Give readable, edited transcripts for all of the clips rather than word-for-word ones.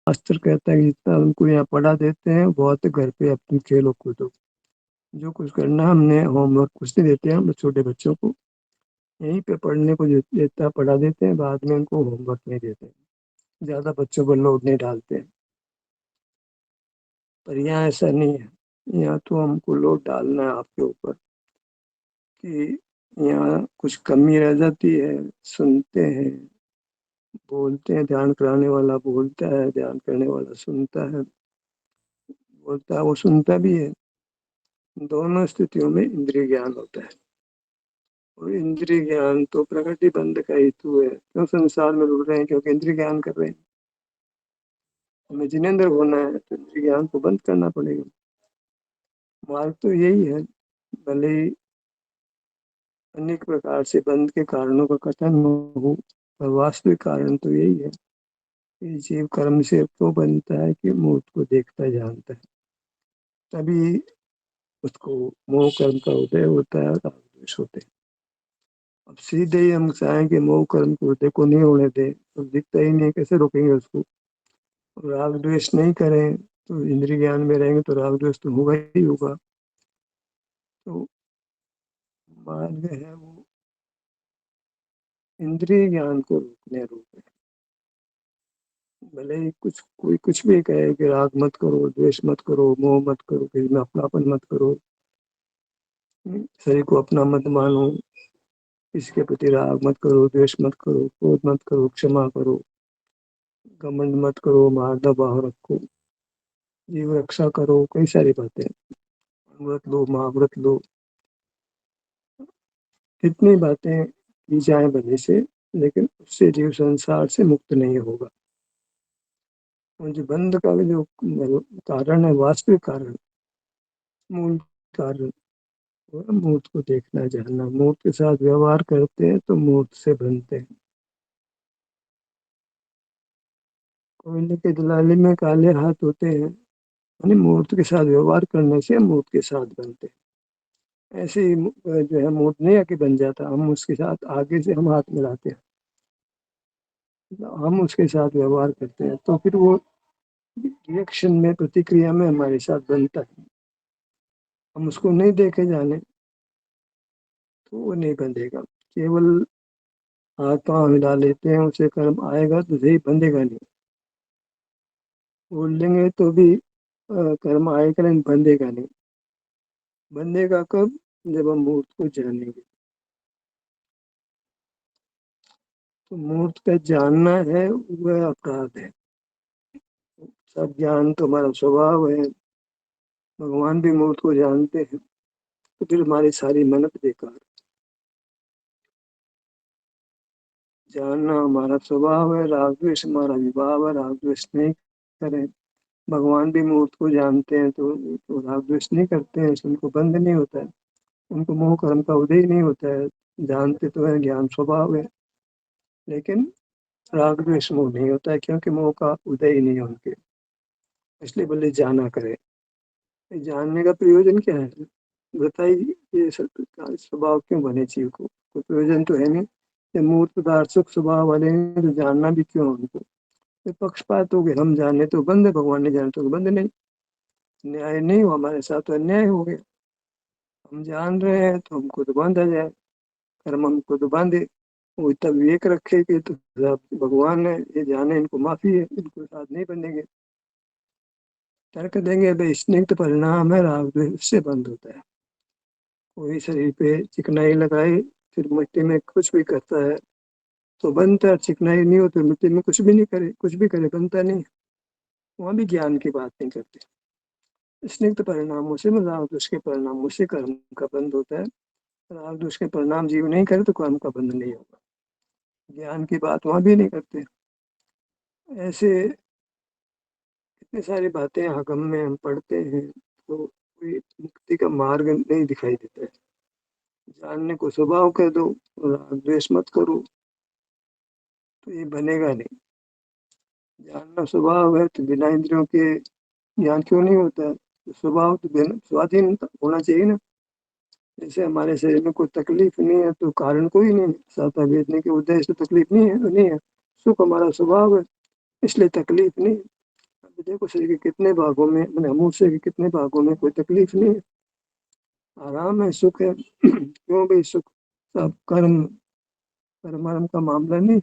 शास्त्र कहता है कि जितना उनको यहाँ पढ़ा देते हैं बहुत, घर पे अपनी खेलो कूदो, जो कुछ करना हमने होमवर्क कुछ नहीं देते हैं हम छोटे बच्चों को, यहीं पे पढ़ने को जितना पढ़ा देते हैं, बाद में उनको होमवर्क नहीं देते हैं, ज़्यादा बच्चों पर लोड नहीं डालते हैं। पर यहाँ ऐसा नहीं है, यहाँ तो हमको लोड डालना है आपके ऊपर कि यहाँ कुछ कमी रह जाती है, सुनते हैं, बोलते हैं, ध्यान कराने वाला बोलता है, ध्यान करने वाला सुनता है, बोलता है वो सुनता भी है। दोनों स्थितियों में इंद्रिय ज्ञान होता है, और इंद्रिय ज्ञान तो प्रकृति बंध का हेतु है। क्यों संसार में रुक रहे हैं? क्योंकि इंद्रिय ज्ञान कर रहे हैं। हमें जिनेंद्र होना है तो इंद्रिय ज्ञान को बंद करना पड़ेगा। मार्ग तो यही है, भले ही अनेक प्रकार से बंद के कारणों का कथन हो, पर वास्तविक कारण तो यही है कि जीव कर्म से क्यों बनता है कि मूर्त को देखता जानता है, तभी उसको मोह कर्म का उदय होता है और राग द्वेष होते हैं। अब सीधे ही हम चाहें कि मोह कर्म को उदय को नहीं होने दें, तो दिखता ही नहीं, कैसे रोकेंगे उसको? राग द्वेष नहीं करें तो इंद्रिय ज्ञान में रहेंगे तो राग द्वेष तो होगा ही होगा। तो मार्ग है वो इंद्रिय ज्ञान को रोकने रोके। भले ही कोई कुछ भी कहे कि राग मत करो, द्वेष मत करो, मोह मत करो, किसी में अपनापन मत करो, शरीर को अपना मत मानो, इसके प्रति राग मत करो, द्वेष मत करो, क्रोध मत करो, क्षमा करो, घमंड मत करो, मार दबाव रखो, जीव रक्षा करो, कई सारी बातें, व्रत लो, महाव्रत लो, इतनी बातें की जाए भले से, लेकिन उससे जीव संसार से मुक्त नहीं होगा। और जो बंध का जो कारण है, वास्तविक कारण, मूल कारण, वो मूर्त को देखना जानना। मूर्त के साथ व्यवहार करते हैं तो मूर्त से बनते हैं। कोयले के दलाली में काले हाथ होते हैं, यानी मूर्त के साथ व्यवहार करने से मूर्त के साथ बनते हैं। ऐसे ही जो है मूर्त नहीं आके बन जाता, हम उसके साथ आगे से हम हाथ मिलाते हैं, हम उसके साथ व्यवहार करते हैं, तो फिर वो रिएक्शन में, प्रतिक्रिया में हमारे साथ बनता है। हम उसको नहीं देखे जाने तो वो नहीं बंधेगा। केवल हाथ पाँव हिला लेते हैं, उसे कर्म आएगा तो सही, बंधेगा नहीं। बोल लेंगे तो भी कर्म आएगा लेकिन बंधेगा नहीं। बंधेगा कब? जब हम मूर्त को जानेंगे। तो मूर्त का जानना है वह अपराध है। सब ज्ञान तो हमारा स्वभाव है, भगवान भी मूर्त को जानते हैं, तो फिर हमारी सारी मेहनत बेकार। जानना हमारा स्वभाव है, राग द्वेष हमारा विभाव है, राग द्वेष नहीं करें। भगवान भी मूर्त को जानते हैं तो राग द्वेष नहीं करते हैं, उनको बंध नहीं होता है, उनको मोह कर्म का उदय नहीं होता है। जानते तो है, ज्ञान स्वभाव है, लेकिन राग द्वेष मोह नहीं होता है, क्योंकि मोह का उदय ही नहीं है उनके। इसलिए बोले जाना करे। जानने का प्रयोजन क्या है बताइए? ये स्वभाव क्यों बने जीव को? कोई प्रयोजन तो है नहीं। ये मूर्त पदार्थ सुख स्वभाव वाले हैं तो जानना भी क्यों उनको? ये पक्षपात हो गए, हम जाने तो बंद है, भगवान ने जाने तो बंद नहीं। न्याय नहीं हो हमारे साथ, तो अन्याय हो गया। हम जान रहे हैं तो हमको तो बांधा जाए, कर्म हमको तो बांधे। वो इतना विवेक रखे कि तो भगवान है, ये जाने इनको माफी है, इनको साथ नहीं बनेंगे। तर्क देंगे भाई स्निग्ध परिणाम है, राग द्वेष उससे बंद होता है। कोई शरीर पे चिकनाई लगाई, फिर मिट्टी में कुछ भी करता है तो बनता है, चिकनाई नहीं हो तो मिट्टी में कुछ भी नहीं करे, कुछ भी करे बनता नहीं। वहाँ भी ज्ञान की बात नहीं करते। स्निग्ध परिणामों से, राग द्वेष के परिणामों से कर्म का बंध होता है। राग द्वेष के परिणाम जीव नहीं करे तो कर्म का बंध नहीं होगा। ज्ञान की बात वहाँ भी नहीं करते। ऐसे इतनी सारी बातें आगम में हम पढ़ते हैं तो कोई मुक्ति का मार्ग नहीं दिखाई देता है। जानने को स्वभाव कह दो, राग द्वेष मत करो, तो ये बनेगा नहीं। जानना स्वभाव है तो बिना इंद्रियों के ज्ञान क्यों नहीं होता है? तो स्वभाव तो बिना स्वाधीन होना चाहिए ना। जैसे हमारे शरीर में कोई तकलीफ नहीं है तो कारण कोई नहीं है, साता भेदने के उद्देश्य से तकलीफ नहीं है तो नहीं है। सुख हमारा स्वभाव है, इसलिए तकलीफ नहीं है। देखो शरीर के कितने भागों में, मैंने मनुष्य के कितने भागों में कोई तकलीफ नहीं है, आराम है, सुख है। क्यों भाई सुख? सब कर्म, कर्म का मामला नहीं।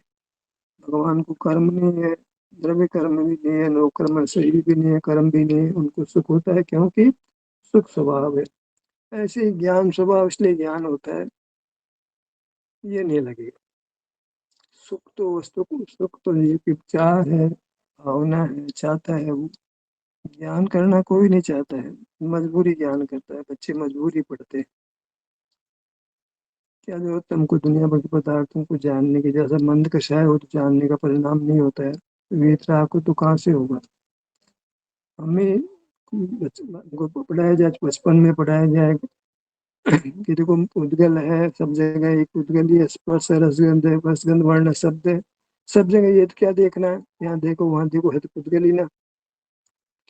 भगवान को कर्म नहीं है, द्रव्य कर्म भी नहीं है, नो कर्म शरीर भी नहीं है, कर्म भी नहीं है, उनको सुख होता है क्योंकि सुख स्वभाव है। ऐसे ही ज्ञान स्वभाव, इसलिए ज्ञान होता है, ये नहीं लगेगा। सुख तो वस्तु को, सुख तो ये विचार है, भावना है, चाहता है वो। ज्ञान करना कोई नहीं चाहता है, मजबूरी ज्ञान करता है, बच्चे मजबूरी पढ़ते हैं। क्या जरूरत है हमको दुनिया भर के पदार्थों को जानने की? जैसा मंद कषाय हो तो जानने का परिणाम नहीं होता है, वीतराग तो कहाँ से होगा? हमें पढ़ाया जाए, बचपन में पढ़ाया जाए कि देखो उद्गल है, सब जगह एक उद्गल ही है, स्पर्श है, रसगंध है, रसगंध वर्ण है, शब्द है, सब जगह। ये तो क्या देखना है, यहाँ देखो वहां देखो, है तो उद्गल ही ना।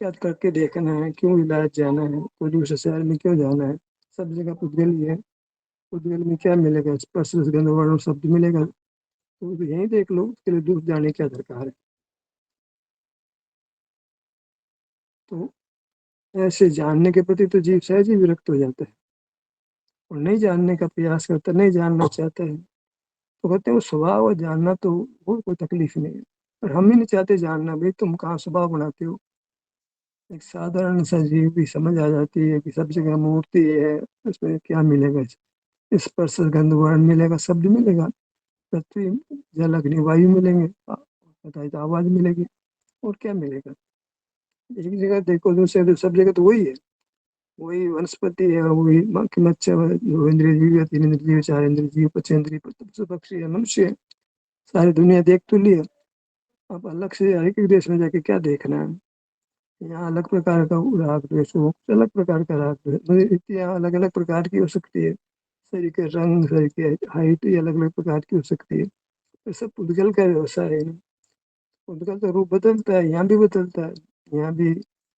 क्या करके देखना है? क्यों इलाज जाना है? कोई दूसरे शहर में क्यों जाना है? सब जगह उद्गल ही है। उद्गल में क्या मिलेगा? स्पर्श रसगंध वर्ण शब्द मिलेगा, तो यही देख लो, उसके लिए दूर जाने क्या दरकार है? तो ऐसे जानने के प्रति तो जीव सहज ही विरक्त हो जाता है, और नहीं जानने का प्रयास करता, नहीं जानना चाहता है। तो कहते हैं वो स्वभाव और जानना तो वो कोई तकलीफ नहीं है, पर हम ही नहीं चाहते जानना। भाई तुम कहाँ स्वभाव बनाते हो? एक साधारण सा जीव भी समझ आ जाती है कि सब जगह मूर्ति है, उसमें क्या मिलेगा? स्पर्श गंध वर्ण मिलेगा, शब्द मिलेगा, पृथ्वी जल अग्नि वायु मिलेंगे, बताइए तो आवाज मिलेगी, और क्या मिलेगा? एक जगह देखो, दूसरे तो सब जगह तो वही है, वही वनस्पति है, वही मक्खी मच्छर, दो इंद्रिय जीव है, तीन इंद्रिय जीव, चार इंद्रिय जीव, पांच इंद्रिय पशु पक्षी है, मनुष्य है। सारी दुनिया देख तो लिया, अब अलग से एक एक देश में जाके क्या देखना है? यहाँ अलग प्रकार का राग द्वेष हो, अलग प्रकार का राग द्वेष, मतलब इतनी यहाँ अलग अलग प्रकार की हो सकती है। शरीर के रंग, शरीर की हाइट ये अलग अलग प्रकार की हो सकती है। तो सब पुद्गल का व्यवसाय है ना। पुद्गल का रूप बदलता है, यहाँ भी बदलता है। यहाँ भी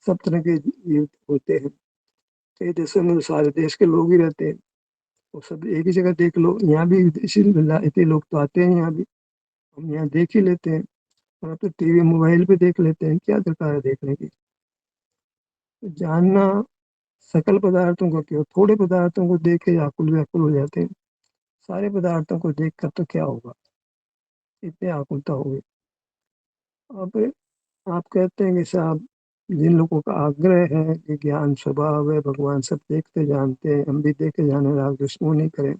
सब तरह के जीव होते हैं। कई देशों में तो सारे देश के लोग ही रहते हैं, वो सब एक ही जगह देख लो। यहाँ भी विदेशी इतने लोग तो आते हैं यहाँ भी, हम यहाँ देख ही लेते हैं। वहाँ तो टीवी मोबाइल पे देख लेते हैं, क्या दरकार है देखने की? तो जानना सकल पदार्थों को क्यों, थोड़े पदार्थों को देख के आकुल व्याकुल हो जाते हैं, सारे पदार्थों को देख कर तो क्या होगा? इतने आकुलता होगी। अब आप कहते हैं कि साहब, जिन लोगों का आग्रह है कि ज्ञान स्वभाव है, भगवान सब देखते जानते हैं, हम भी देखे जाने, राग दुश्मन नहीं करें,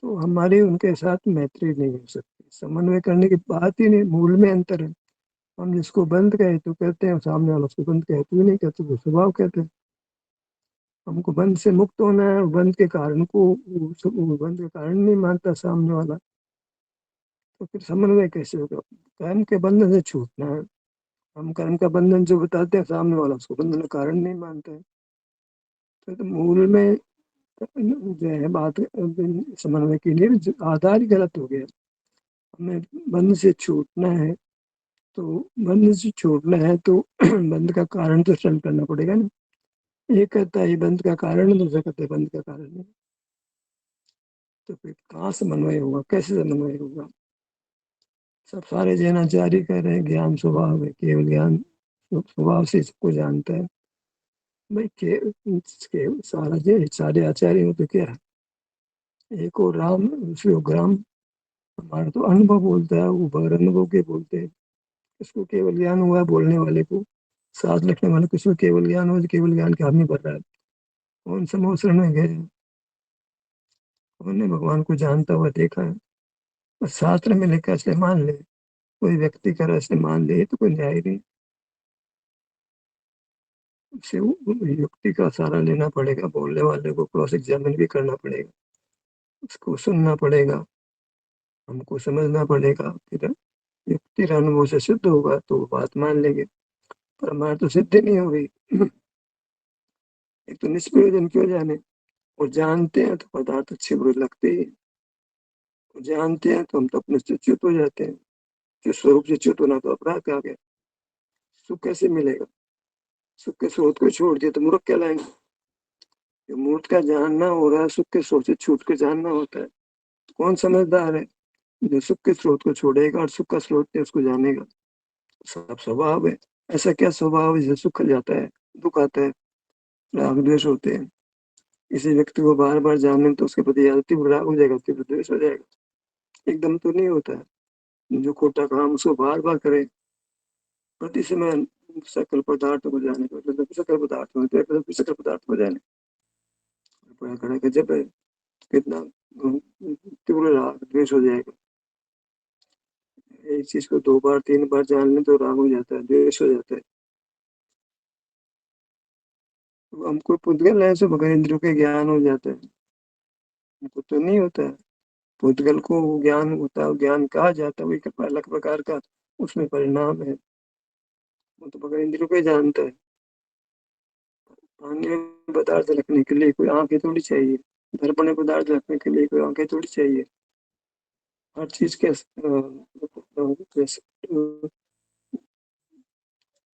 तो हमारी उनके साथ मैत्री नहीं हो सकती, समन्वय करने की बात ही नहीं, मूल में अंतर है। हम जिसको बंद कहे तो कहते हैं, सामने वाला उसको बंद कहते भी नहीं कहते, वो स्वभाव कहते हैं। हमको बंद से मुक्त होना है, बंद के कारण को, वो बंद के कारण नहीं मानता सामने वाला, तो फिर समन्वय कैसे होगा? कर्म के बंधन से छूटना है। हम कर्म का बंधन जो बताते हैं, सामने वाला उसको बंधन का कारण नहीं मानता है, तो मूल में जो है बात, समन्वय के लिए आधार ही गलत हो गया। हमें बंध से छूटना है, तो बंध से छूटना है तो बंध का कारण तो श्रम करना पड़ेगा ना। एक कहता है ये बंध का कारण है, दूसरा कहता है बंध का कारण नहीं। तो फिर कहाँ समन्वय होगा, कैसे समन्वय होगा? सब सारे जैनाचार्य कह रहे हैं ज्ञान स्वभाव है, केवल ज्ञान स्वभाव से सबको जानता है। भाई के सारा जो सारे आचार्य हो तो क्या है? एक और राम, दूसरे को ग्राम। हमारा तो अनुभव बोलता है, वो बगैर अनुभव के बोलते हैं। इसको केवल ज्ञान हुआ है बोलने वाले को, साथ रखने वाले को इसको केवल ज्ञान हो, केवल ज्ञान के हामी भर रहा है। कौन समोसरण में गए, उन्होंने भगवान को जानता हुआ देखा है, और शास्त्र में लिखा इसलिए मान ले, कोई व्यक्ति कर इसलिए मान ले, तो कोई न्याय नहीं। उसे युक्ति का सहारा लेना पड़ेगा, बोलने वाले को क्रॉस एग्जामिन भी करना पड़ेगा, उसको सुनना पड़ेगा, हमको समझना पड़ेगा, फिर युक्ति अनुभव से सिद्ध होगा तो बात मान लेंगे। पर हमारे तो सिद्ध नहीं हो गई। एक तो निष्प्रयोजन क्यों जाने, और जानते हैं तो पदार्थ अच्छे बुरे लगते ही हैं। जानते हैं तो हम तो अपने से च्युत हो जाते हैं, जो स्वरूप से च्युत होना तो अपराध आ गया। सुख कैसे मिलेगा? सुख के स्रोत को छोड़ दिया तो मूर्ख कहलाएंगे। जो मूर्ख का जानना हो रहा है, सुख के स्रोत से छूट के जानना होता है, तो कौन समझदार है? जो सुख के स्रोत को छोड़ेगा और सुख का स्रोत है उसको जानेगा। सब स्वभाव है, ऐसा क्या स्वभाव है जिसे सुख जाता है, दुख आता है, राग द्वेष होते हैं। किसी व्यक्ति को बार बार जाने तो उसके प्रति या तीव्र राग हो जाएगा, तीव्र द्वेष हो जाएगा। एकदम तो नहीं होता है। जो खोटा काम उसको बार बार करे, प्रति समय सकल पदार्थ हो जाने पर, मतलब सकल पदार्थ हो जाए, सकल पदार्थ हो जाने पर खड़ा के जब है, कितना तीव्र राग द्वेष हो जाएगा। एक चीज को 2 बार 3 बार जान ले तो राग हो जाता है, द्वेष हो जाता है। तो हमको पुद्गल है, सो मगर इंद्रियों के ज्ञान हो जाता है, हमको तो नहीं होता है। पुद्गल को ज्ञान होता है, ज्ञान कहा जाता है, वही अलग प्रकार का उसमें परिणाम है। वो तो मगर इंद्रियों को ही जानता है। पानी में पदार्थ रखने के लिए कोई आंखें थोड़ी चाहिए, दर्पण में पदार्थ रखने के लिए कोई आंखें थोड़ी चाहिए। हर चीज के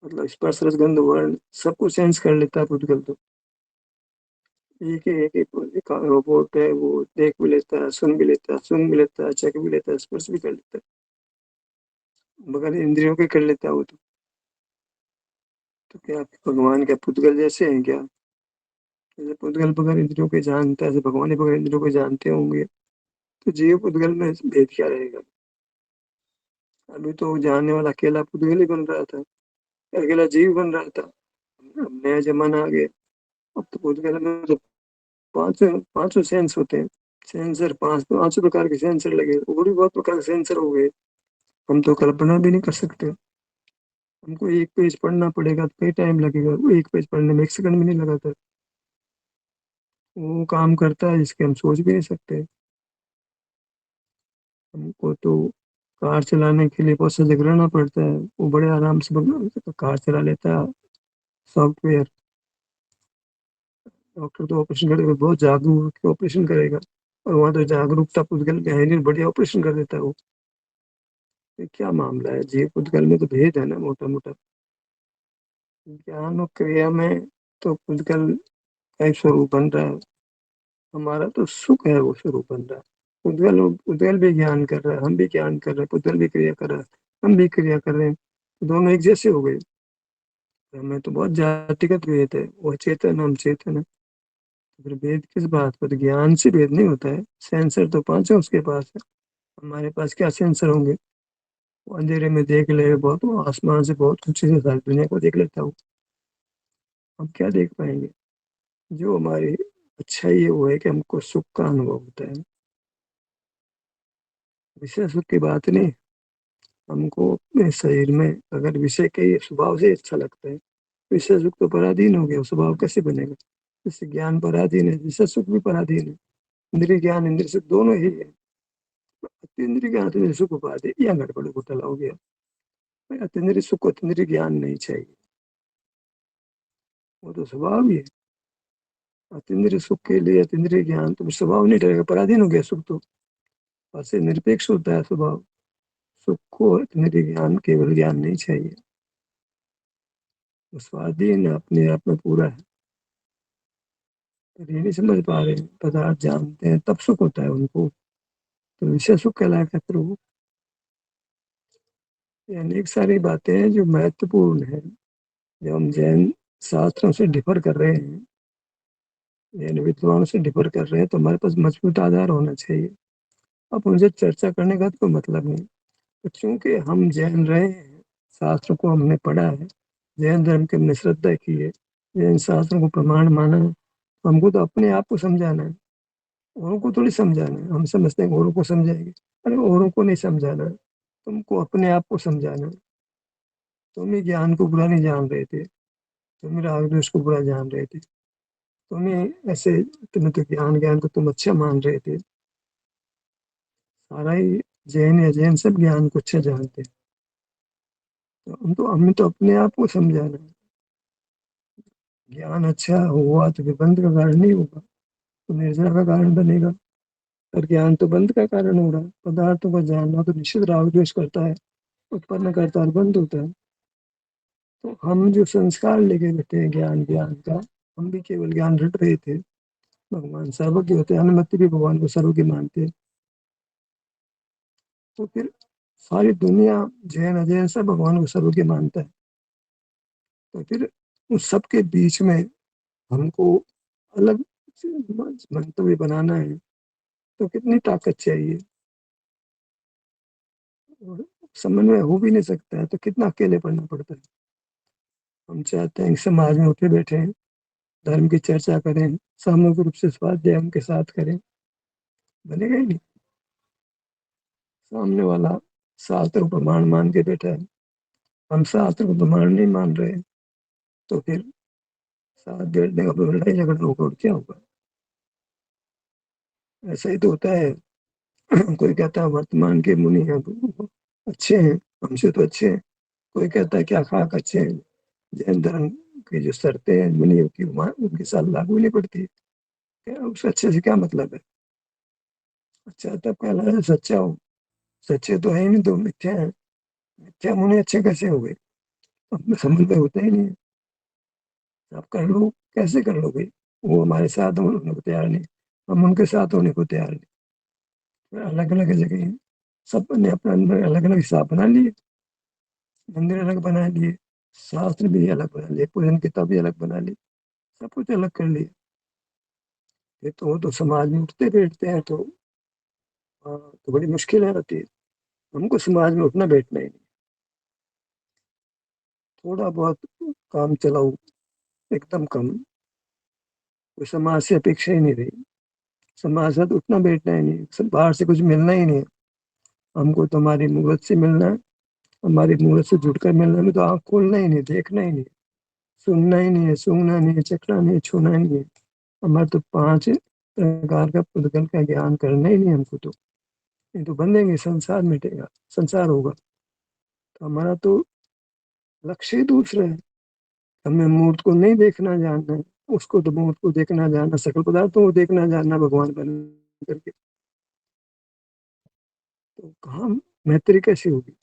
मतलब स्पर्श रस गंध वर्ण सब कुछ सेंस कर लेता है पुद्गल तो। एक रोबोट है, वो देख भी लेता है, सुन भी लेता है, सुन भी लेता है, चख भी लेता है, स्पर्श भी कर लेता है, बगैर इंद्रियों के कर लेता है वो तो क्या भगवान क्या पुद्गल जैसे हैं क्या? जैसे पुद्गल बगैर इंद्रियों के जानता है, ऐसे भगवान ही बगैर इंद्रियों के जानते होंगे, तो जीव पुद्गल में भेद क्या रहेगा? अभी तो जानने वाला अकेला पुद्गल ही बन रहा था, अकेला जीव बन रहा था। अब नया जमाना आ गया, अब तो पुद्गल में तो पांचों पांचों सेंस होते हैं। सेंसर पांचों प्रकार के सेंसर लगे, और भी बहुत प्रकार के सेंसर हो गए, हम तो कल्पना भी नहीं कर सकते। हमको एक पेज पढ़ना पड़ेगा तो कई टाइम लगेगा, वो एक पेज पढ़ने में 1 सेकंड भी नहीं लगाता। वो काम करता है जिसके हम सोच भी नहीं सकते। हमको तो कार चलाने के लिए बहुत सजग रहना पड़ता है, वो बड़े आराम से कार चला लेता है। सॉफ्टवेयर, डॉक्टर तो ऑपरेशन करेगा, बहुत जागरूक होकर ऑपरेशन करेगा, और वहां तो जागरूकता पुद्गल में है नहीं, बढ़िया ऑपरेशन कर देता है वो। ये क्या मामला है? जीव पुद्गल में तो भेद है ना मोटा मोटा। ज्ञान और क्रिया में तो पुद्गल का एक स्वरूप बन रहा है, हमारा तो सुख है वो स्वरूप बन रहा है। पुद्गल पुद्गल भी ज्ञान कर रहा है, हम भी ज्ञान कर रहे हैं, पुद्गल भी क्रिया कर रहा है, हम भी क्रिया कर रहे हैं, तो दोनों एक जैसे हो गए। हमें तो बहुत जातिगत भेद है, वो चेतन हम चेतन है। तो फिर भेद किस बात पर? ज्ञान से भेद नहीं होता है। सेंसर तो पांचों उसके पास है, हमारे पास क्या सेंसर होंगे? वो अंधेरे में देख ले बहुत, वो आसमान से बहुत ऊंचे से सारी दुनिया को देख लेता हूँ, हम क्या देख पाएंगे? जो हमारी अच्छाई है वो है कि हमको सुख का अनुभव होता है, विषय सुख की बात नहीं। हमको अपने शरीर में अगर विषय के स्वभाव से अच्छा लगता है, विषय सुख तो पराधीन हो गया, स्वभाव कैसे बनेगा? जैसे ज्ञान पराधीन है, विषय सुख भी पराधीन है। इंद्रिय ज्ञान इंद्रिय सुख दोनों ही है। अतीन्द्रिय ज्ञान अतीन्द्रिय सुख उपाधि, यह गड़बड़ घोटाला हो गया। अतीन्द्रिय सुख को अतीन्द्रिय ज्ञान नहीं चाहिए, वो तो स्वभाव ही है। अतीन्द्रिय सुख के लिए अतीन्द्रिय ज्ञान तो स्वभाव नहीं रहेगा, पराधीन हो गया सुख तो। ऐसे निरपेक्ष होता है स्वभाव। सुख को अतीन्द्रिय ज्ञान केवल ज्ञान नहीं चाहिए, वो स्वाधीन अपने आप में पूरा है। पर ये नहीं समझ पा रहे, पदार्थ जानते हैं तब सुख होता है उनको, तो विषय सुख कहलाएगा फिर वो। ये अनेक सारी बातें हैं जो महत्वपूर्ण है। जब हम जैन शास्त्रों से डिफर कर रहे हैं, जैन विद्वानों से डिफर कर रहे हैं, तो हमारे पास मजबूत आधार होना चाहिए। अब उनसे चर्चा करने का तो कोई मतलब नहीं। तो चूंकि हम जैन रहे हैं, शास्त्र को हमने पढ़ा है, जैन धर्म की हमने श्रद्धा की है, जैन शास्त्रों को प्रमाण माना है, हमको तो अपने आप को समझाना है, औरों को थोड़ी समझाना है। हम समझते हैं औरों को समझाएंगे, अरे औरों को नहीं समझाना है, तुमको अपने आप को समझाना है। तुम ही ज्ञान को बुरा नहीं जान रहे थे, तुम ही राग द्वेष को बुरा जान रहे थे, तुम ही ऐसे, तुम्हें तो ज्ञान ज्ञान को तुम अच्छा मान रहे थे। सारा ही जैन या जैन सब ज्ञान को अच्छा जानते हैं, तो हमें तो अपने आप को समझाना है। ज्ञान अच्छा हुआ तो फिर बंध का कारण नहीं होगा, तो निर्जरा का कारण बनेगा। और ज्ञान तो बंध का कारण हो रहा है, पदार्थों को जानना तो निश्चित राग द्वेष करता है, उत्पन्न करता है, बंद होता है। तो हम जो संस्कार लेके बैठे हैं ज्ञान ज्ञान का, हम भी केवल ज्ञान रट रहे थे। भगवान सर्वज्ञ होते हैं, अनुमति भी भगवान को सर्वज्ञ मानते हैं। तो फिर सारी दुनिया जैन अजैन सब भगवान को सर्वज्ञ मानता है। तो फिर उस सब के बीच में हमको अलग मंतव्य बनाना है, तो कितनी ताकत चाहिए। और समन्वय हो भी नहीं सकता है तो कितना अकेले पड़ना पड़ता है। हम चाहते हैं कि समाज में उठे बैठे धर्म की चर्चा करें, सामूहिक रूप से स्वाध्याय उनके साथ करें, बनेगा ही नहीं। सामने वाला शास्त्र को प्रमाण मान के बैठा है, हम शास्त्र को प्रमाण नहीं मान रहे, तो फिर साथ बैठने का तो लड़ाई झगड़ा होगा और क्या होगा। ऐसा ही तो होता है। कोई कहता है वर्तमान के मुनि हैं तो अच्छे हैं, हमसे तो अच्छे हैं। कोई कहता है क्या खाक अच्छे हैं, जैन धर्म की जो शर्तें हैं मुनियों की उनके साथ लागू नहीं पड़ती। क्या उससे अच्छे से क्या मतलब है। अच्छा तब कहला है सच्चा हो, सच्चे तो है ही नहीं, तो मिथ्या है। मिथ्या मुनि अच्छे कैसे हो गए, अपने समझ में होता ही नहीं है। आप कर लो, कैसे कर लो भाई। वो हमारे साथ होने को तैयार नहीं, हम उनके साथ होने को तैयार नहीं। अलग अलग जगह हैं, सब ने अपना अलग अलग हिसाब बना लिए, मंदिर अलग बना लिए, शास्त्र भी अलग बना लिए, पूजन किताब भी अलग बना ली, सब कुछ अलग कर लिए। ये तो वो तो समाज में उठते बैठते हैं तो हाँ, तो बड़ी मुश्किल है रहती है। हमको समाज में उठना बैठना ही नहीं, थोड़ा बहुत काम चलाओ, एकदम कम। कोई समाज से अपेक्षा ही नहीं रही, समाज से तो उठना बैठना ही नहीं, सब बाहर से कुछ मिलना ही नहीं है। हमको तो हमारी मूरत से मिलना है, हमारी मूरत से जुड़कर मिलना में तो आँख खोलना ही नहीं, देखना ही नहीं, सुनना ही नहीं है, सूंघना नहीं है, चखना नहीं है, छूना ही नहीं है। हमारे तो 5 प्रकार का पुद्गल का ज्ञान करना ही नहीं हमको तो। नहीं तो बंधेंगे, संसार मिटेगा, संसार होगा। तो हमारा तो लक्ष्य ही दूसरा है। हमें मूर्त को नहीं देखना जानना है, उसको तो मूर्त को देखना जानना, सकल पदार्थों को देखना जानना भगवान बन करके। तो कहाँ मैत्री कैसी होगी,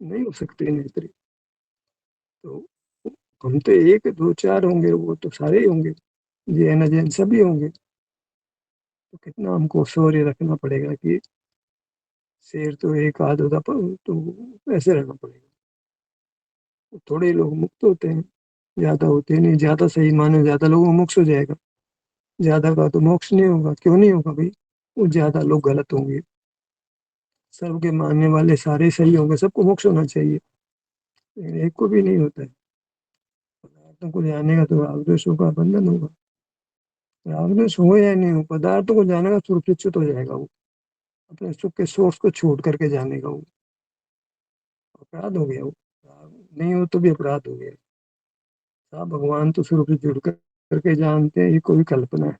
नहीं हो सकती मैत्री। तो हम तो एक दो चार होंगे, वो तो सारे ही होंगे, जैन अजैन सभी होंगे। तो कितना हमको शौर्य रखना पड़ेगा कि शेर तो एक आध होता पर तो ऐसे रहना पड़ेगा। तो थोड़े ही लोग मुक्त होते हैं, ज्यादा होते नहीं। ज्यादा सही माने ज्यादा लोगों को मोक्ष हो जाएगा, ज्यादा का तो मोक्ष नहीं होगा। क्यों नहीं होगा भाई, वो ज्यादा लोग गलत होंगे, सबके मानने वाले सारे सही होंगे, सबको मोक्ष होना चाहिए, लेकिन एक को भी नहीं होता है। पदार्थों को जाने का तो राग द्वेषों का बंधन होगा। राग द्वेष हो या नहीं हो, पदार्थों को जानेगा सुरक्षित हो जाएगा वो, अपने सुख के सोर्स को छोड़ करके जानेगा वो। अपराध हो गया वो, राग नहीं हो तो भी अपराध हो गया। आप भगवान तो स्वरूप से जुड़ करके जानते हैं, ये कोई कल्पना है,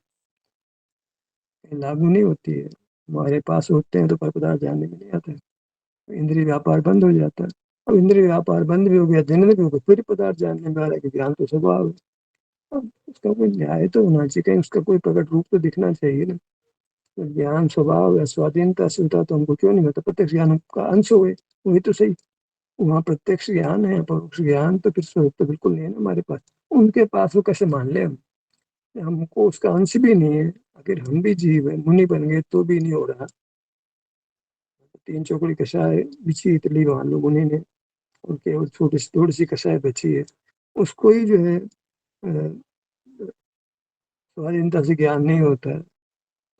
ये लागू नहीं होती है। हमारे पास होते हैं तो पर पदार्थ जानने में नहीं आता है, तो इंद्रिय व्यापार बंद हो जाता है। अब इंद्रिय व्यापार बंद भी हो गया, दिन में भी हो गया, फिर पदार्थ जानने में आ रहा है कि ज्ञान तो स्वभाव है। अब उसका कोई न्याय तो होना चाहिए, कहीं उसका कोई प्रकट रूप तो दिखना चाहिए ना। तो ज्ञान स्वभाव या स्वाधीनता से होता तो हमको क्यों नहीं होता, प्रत्यक्ष ज्ञान का अंश हो गए, वही तो सही। वहाँ प्रत्यक्ष ज्ञान है, परोक्ष ज्ञान तो फिर स्वरूप तो बिल्कुल नहीं है ना हमारे पास। उनके पास वो कैसे मान ले हम, हमको उसका अंश भी नहीं है। अगर हम भी जीव है, मुनि बन गए तो भी नहीं हो रहा। 3 चौकड़ी कषाय बिछी इतनी मान लो मुनि ने, और केवल छोटी सी थोड़ी सी कषाय बची है, उसको ही जो है स्वाधीनता से ज्ञान नहीं होता है,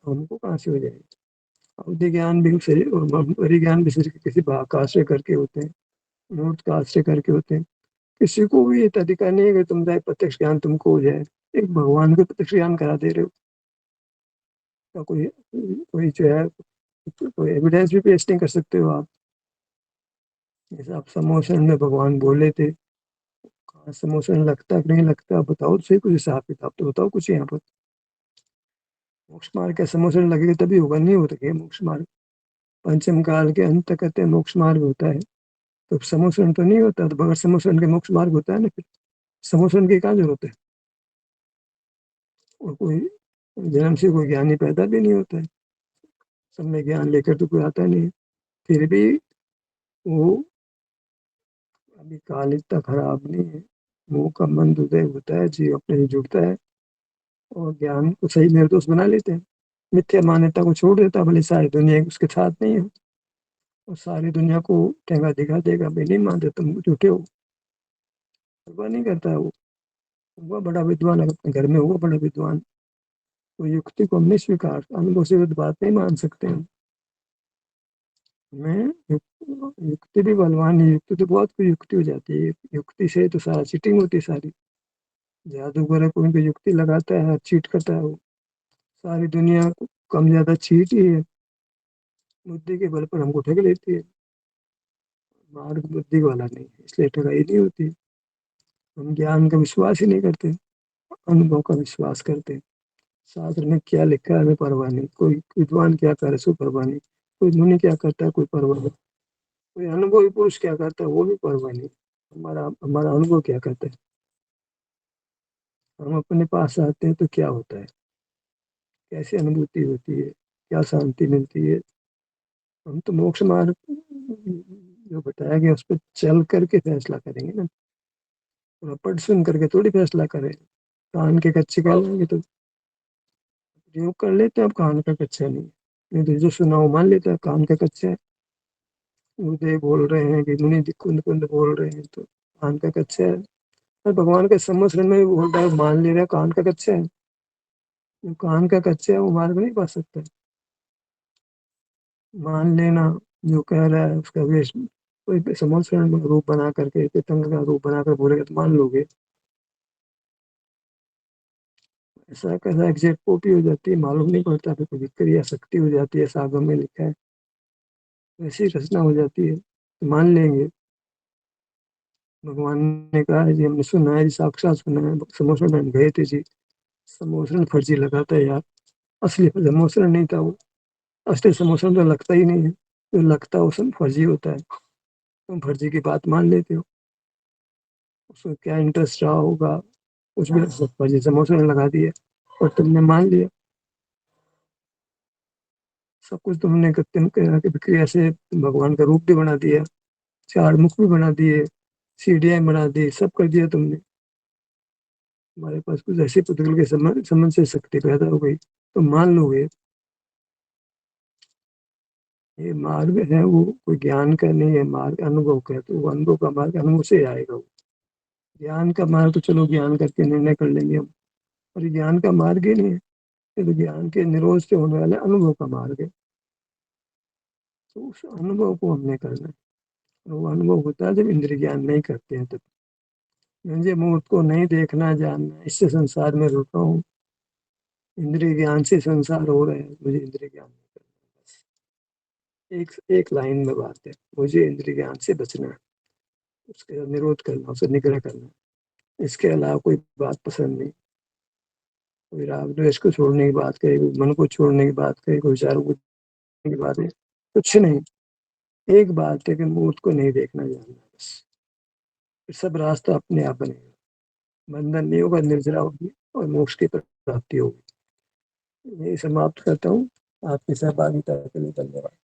हमको कहाँ से हो जाएगा। अवधि ज्ञान भी शरीर और परिज्ञान भी शरीर के किसी भाग का आश्रय करके होते हैं, मूर्त का आश्रय करके होते हैं। किसी को भी ये अधिकार नहीं है कि तुम जाए प्रत्यक्ष ज्ञान तुमको हो जाए, एक भगवान को प्रत्यक्ष ज्ञान करा दे रहे हो। तो कोई कोई जो है, कोई एविडेंस भी पेश नहीं कर सकते हो आप। जैसे आप समोसन में भगवान बोले थे, कहाँ समोसन लगता कि नहीं लगता, बताओ तो सही कुछ हिसाब किताब तो बताओ कुछ यहाँ पर। मोक्ष मार्ग का समोसन लगेगा तभी होगा, नहीं हो सके मोक्ष मार्ग। पंचम काल के अंत तक कहते हैं मोक्ष मार्ग होता है, तो समोसन तो नहीं होता, तो बगैर समोसन के मोक्ष मार्ग होता है ना फिर, समोसन की क्या जरूरत है। और कोई जन्म से कोई ज्ञानी पैदा भी नहीं होता है, सब में ज्ञान लेकर तो कोई आता नहीं है। फिर भी वो अभी काल इतना खराब नहीं है, मुंह का मंद उदय होता है, जीव अपने से जुड़ता है और ज्ञान को सही निर्दोष बना लेते हैं। मिथ्या मान्यता को छोड़ देता, भले सारी दुनिया उसके साथ नहीं है, और सारी दुनिया को ठेंगा दिखा देगा, भाई नहीं मानते तुम झूठे हो। परवाह नहीं करता है वो। हुआ बड़ा विद्वान, अपने घर में हुआ बड़ा विद्वान, तो युक्ति को हम नहीं स्वीकार, अनुभव से बात नहीं मान सकते हम। मैं युक्ति भी बलवान है, युक्ति तो बहुत कोई युक्ति हो जाती है, युक्ति से तो सारा चीटिंग होती है सारी। जादूगर है, कोई भी युक्ति लगाता है, चीट करता है वो। सारी दुनिया को कम ज्यादा चीट ही है, बुद्धि के बल पर हमको ठग लेती है। मार्ग बुद्धि वाला नहीं है, इसलिए ठगाई नहीं होती। हम ज्ञान का विश्वास ही नहीं करते, अनुभव का विश्वास करते। शास्त्र में क्या लिखा है हमें परवाह नहीं, कोई विद्वान क्या करे सो परवाह नहीं, कोई मुनि क्या करता है कोई परवाह नहीं, कोई अनुभवी पुरुष क्या करता है वो भी परवाह नहीं। हमारा हमारा अनुभव क्या करता है, हम अपने पास आते हैं तो क्या होता है, कैसी अनुभूति होती है, क्या शांति मिलती है। हम तो मोक्ष मार्ग जो बताया गया उस पर चल करके फैसला करेंगे ना, रपट सुन करके थोड़ी फैसला करें। कान के कच्चे कर लेंगे तो योग कर लेते हैं, अब कान का कच्चा नहीं तो जो सुना वो मान लेता है, कान का कच्चा है। उदय बोल रहे हैं कि मुनि कुंद कुंद बोल रहे हैं तो कान का कच्चा है। और भगवान के सम्मत में भी बोल रहा है, मान ले रहा है कान का कच्चा है। जो कान का कच्चा है वो मार्ग नहीं पा सकता। मान लेना जो कह रहा है उसका वेश, कोई समोसरण रूप बना करके, पतंग का रूप बनाकर बोलेगा तो मान लोगे। ऐसा कैसा एग्जैक्ट कॉपी हो जाती है, मालूम नहीं पड़ता, फिर कोई क्रिया शक्ति हो जाती है, सागम में लिखा है वैसी रचना हो जाती है तो मान लेंगे। भगवान ने कहा है जी, हमने सुना है जी, साक्षात सुना है, समोसरण हम गए थे जी, समोसरण फर्जी लगाता है यार, असली समोसरण नहीं था वो। असली समोसरण तो लगता ही नहीं है, जो लगता है वो सब फर्जी होता है। तुम फर्जी की बात मान लेते हो, उसमें क्या इंटरेस्ट रहा होगा, कुछ भी फर्जी समोसरण लगा दिया और तुमने मान लिया। सब कुछ तुमने कृत्रिम क्रिया से भगवान का रूप भी बना दिया, चार मुख भी बना दिए, सीढ़ियां बना दी, सब कर दिया तुमने। हमारे पास कुछ ऐसे पुतगल के संबंध से शक्ति पैदा हो गई तो मान लोगे। ये मार्ग है वो कोई ज्ञान का नहीं है, मार्ग अनुभव का है, तो वो अनुभव का मार्ग अनुभव से आएगा वो। ज्ञान का मार्ग तो चलो ज्ञान करके निर्णय कर लेंगे हम, पर ज्ञान का मार्ग ही नहीं है, ये तो ज्ञान के निरोध से होने वाले अनुभव का मार्ग है। तो उस अनुभव को हमने करना है, और वो अनुभव होता है जब इंद्रिय ज्ञान नहीं करते हैं तब। मुझे मूर्त को नहीं देखना जानना, इससे संसार में रुका हूँ, इंद्रिय ज्ञान से संसार हो रहे हैं, मुझे इंद्रिय ज्ञान नहीं करना। बस एक एक लाइन में बात है, मुझे इंद्रिय ज्ञान से बचना है, उसके निरोध करना, उसे निग्रह करना, इसके अलावा कोई बात पसंद नहीं। कोई राग द्वेष को छोड़ने की बात करे, कोई मन को छोड़ने की बात करे, कोई विचारों को छोड़ने की बात है, कुछ नहीं। एक बात है कि मूर्त को नहीं देखना जानना, बस फिर सब रास्ता अपने आप बनेगा, बंधन नहीं होगा, निर्जरा होगी और मोक्ष की प्राप्ति होगी। यही समाप्त करता हूँ। आपकी सहभागिता के लिए धन्यवाद।